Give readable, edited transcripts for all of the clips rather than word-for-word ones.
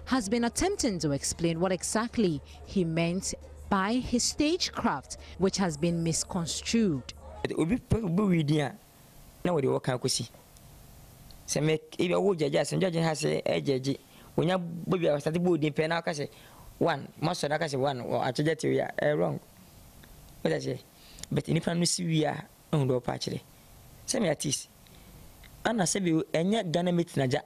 has been attempting to explain what exactly he meant by his stagecraft, which has been misconstrued. One, most of the one or actually wrong. What I say, but in if I see we are on the patch. Send me a tease. Anna said you and yet Ghana meet Naja,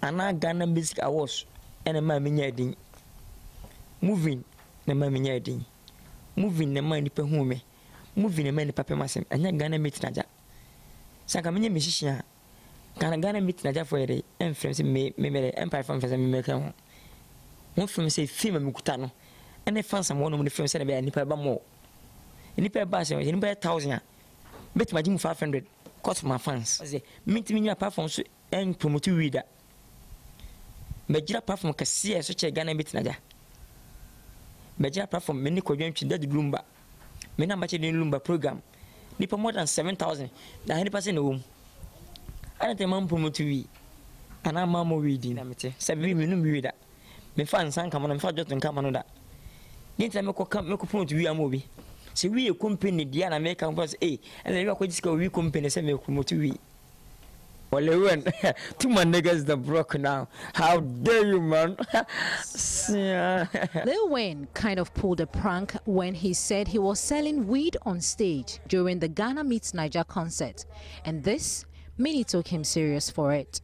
and I Ghana music awards and a mammy yarding. Moving the mammy yarding. Moving the money per home. Moving the money papa massam and yet Ghana meet Naja. Sakamania musician. Can Ghana meet Naja for a day and friends may empire from American. One film say film Mukutano, and they found someone on the film said about Nipa more. Nipa Bass, Nipa 1,000. Bet my gym 500 cost my fans. I say, meet me apart from and promote to reader. Major apart from Cassia, such a Ghana bit Naja. Major apart from many Korean to that Lumba. Many much in Lumba program. Nipa more than 7,000. The 100% in the room. I don't think promote to read. And I'm mamma reading. 7 minutes reader. Me fans and come on and far just come on that. Didn't I make a point to be a movie? See, we a company, Diana make a first A, and then we go we company, send me a promote to we. Well, two my niggas the broke now. How dare you, man? Lil Wayne kind of pulled a prank when he said he was selling weed on stage during the Ghana Meets Niger concert, and this, many took him serious for it.